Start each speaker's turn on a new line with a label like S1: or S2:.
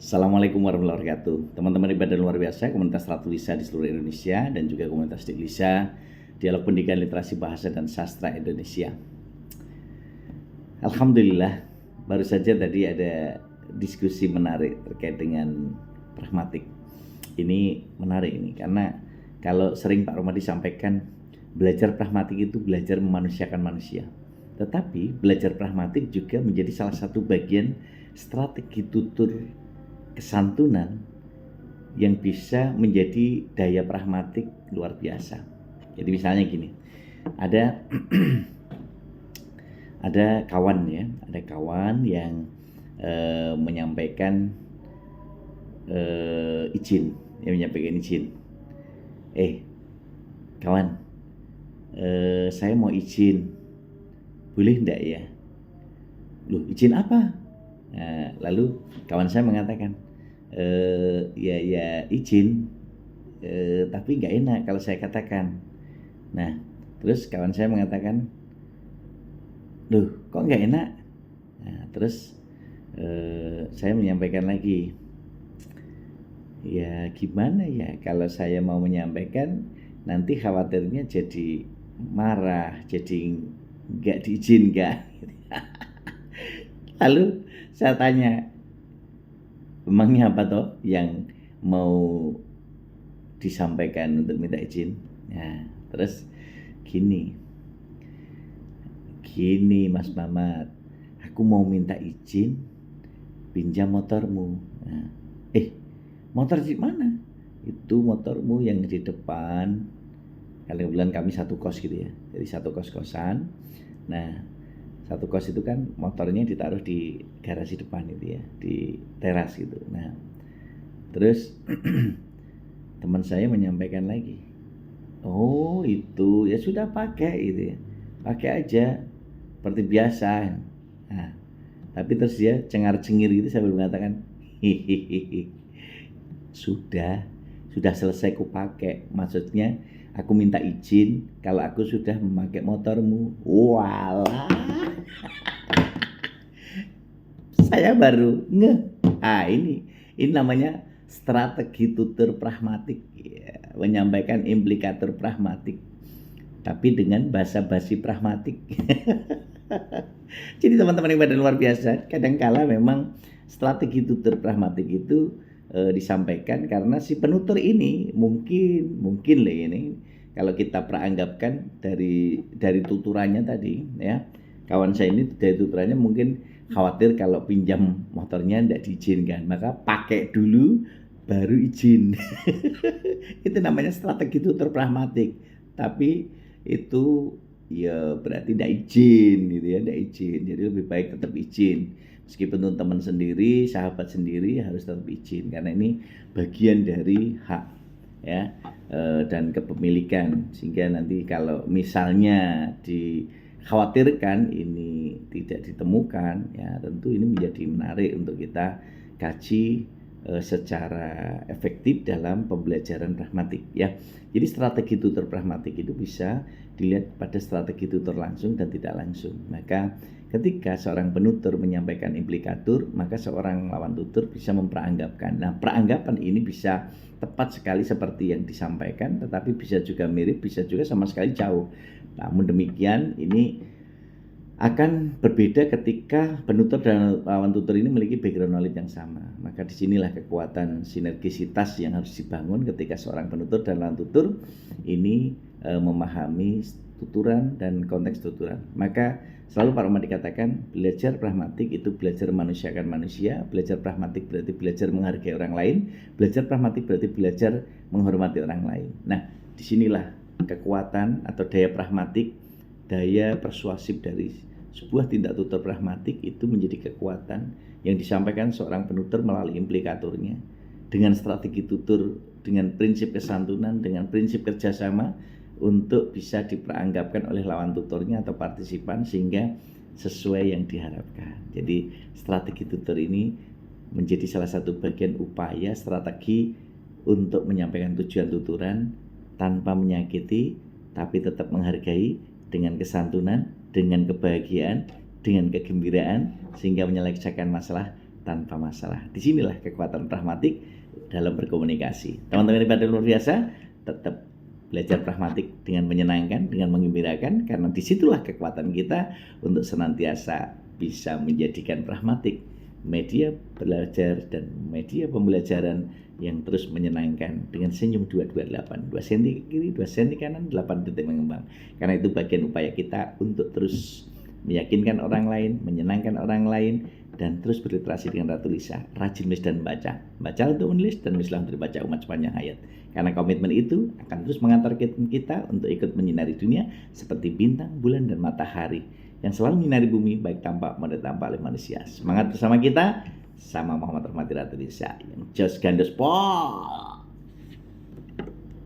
S1: Assalamualaikum warahmatullahi wabarakatuh. Teman-teman ibadah luar biasa, komunitas Ratu Lisa di seluruh Indonesia dan juga komunitas Dik Lisa, Dialog Pendidikan Literasi Bahasa dan Sastra Indonesia. Alhamdulillah, baru saja tadi ada diskusi menarik terkait dengan pragmatik. Ini menarik ini karena kalau sering Pak Romadi sampaikan, belajar pragmatik itu belajar memanusiakan manusia. Tetapi belajar pragmatik juga menjadi salah satu bagian strategi tutur kesantunan yang bisa menjadi daya pragmatik luar biasa. Jadi misalnya gini, ada ada kawan yang menyampaikan izin, kawan, saya mau izin, boleh enggak ya? Loh, izin apa? Nah, lalu kawan saya mengatakan, ya izin, tapi nggak enak kalau saya katakan. Nah, terus kawan saya mengatakan, loh kok nggak enak? Nah, terus saya menyampaikan lagi, ya gimana ya kalau saya mau menyampaikan nanti khawatirnya jadi marah, jadi nggak diizinkan. Lalu saya tanya, emangnya apa toh yang mau disampaikan untuk minta izin? Nah, terus gini Mas Mamat, aku mau minta izin pinjam motormu. Nah, motor di mana? Itu motormu yang di depan. Kebetulan kami satu kos gitu ya, jadi satu kos-kosan. Nah, satu kos itu kan motornya ditaruh di garasi depan itu ya, di teras gitu. Nah, terus teman saya menyampaikan lagi, oh itu ya sudah pakai gitu ya, pakai aja seperti biasa. Nah, tapi terus dia cengar-cengir gitu sambil mengatakan, hihihi, sudah selesai ku pakai, maksudnya aku minta izin kalau aku sudah memakai motormu. Walah, saya baru ngeh. Ini namanya strategi tutur pragmatik ya, menyampaikan implikator pragmatik tapi dengan basa-basi pragmatik. Jadi teman-teman yang pada luar biasa, kadangkala memang strategi tutur pragmatik itu disampaikan karena si penutur ini mungkin lah ini kalau kita peranggapkan dari tuturannya tadi ya, kawan saya ini dari tuturannya mungkin khawatir kalau pinjam motornya tidak diizinkan, maka pakai dulu baru izin. Itu namanya strategi tutur pragmatik, tapi itu ya berarti tidak izin gitu ya, tidak izin. Jadi lebih baik tetap izin. Meskipun teman sendiri, sahabat sendiri harus tetap izin karena ini bagian dari hak ya dan kepemilikan, sehingga nanti kalau misalnya dikhawatirkan ini tidak ditemukan ya, tentu ini menjadi menarik untuk kita kaji secara efektif dalam pembelajaran pragmatik ya. Jadi strategi tutur pragmatik itu bisa dilihat pada strategi tutur langsung dan tidak langsung. Maka ketika seorang penutur menyampaikan implikatur, maka seorang lawan tutur bisa memperanggapkan. Nah, peranggapan ini bisa tepat sekali seperti yang disampaikan, tetapi bisa juga mirip, bisa juga sama sekali jauh. Namun demikian, ini akan berbeda ketika penutur dan lawan tutur ini memiliki background knowledge yang sama. Maka disinilah kekuatan sinergisitas yang harus dibangun ketika seorang penutur dan lawan tutur ini memahami tuturan dan konteks tuturan. Maka selalu Pak Romadi katakan, belajar pragmatik itu belajar memanusiakan manusia, belajar pragmatik berarti belajar menghargai orang lain, belajar pragmatik berarti belajar menghormati orang lain. Nah, disinilah kekuatan atau daya pragmatik, daya persuasif dari sebuah tindak tutur pragmatik itu menjadi kekuatan yang disampaikan seorang penutur melalui implikatornya dengan strategi tutur, dengan prinsip kesantunan, dengan prinsip kerjasama untuk bisa diperanggapkan oleh lawan tuturnya atau partisipan sehingga sesuai yang diharapkan. Jadi strategi tutur ini menjadi salah satu bagian upaya strategi untuk menyampaikan tujuan tuturan tanpa menyakiti tapi tetap menghargai, dengan kesantunan, dengan kebahagiaan, dengan kegembiraan, sehingga menyelesaikan masalah tanpa masalah. Disinilah kekuatan pragmatik dalam berkomunikasi. Teman-teman ibadah luar biasa, tetap belajar pragmatik dengan menyenangkan, dengan menggembirakan, karena disitulah kekuatan kita untuk senantiasa bisa menjadikan pragmatik media belajar dan media pembelajaran yang terus menyenangkan dengan senyum 228, 2 cm kiri, 2 cm kanan, 8 detik mengembang. Karena itu bagian upaya kita untuk terus meyakinkan orang lain, menyenangkan orang lain, dan terus berliterasi dengan Ratu Lisa, rajin menulis dan membaca. Baca untuk menulis dan menulislah untuk dibaca umat sepanjang hayat. Karena komitmen itu akan terus mengantarkan kita untuk ikut menyinari dunia seperti bintang, bulan, dan matahari yang selalu menyinari bumi baik tampak maupun tanpa oleh manusia. Semangat bersama kita, sama Muhammad Rahmati Ratu Lisa yang Jos Gandos Pol.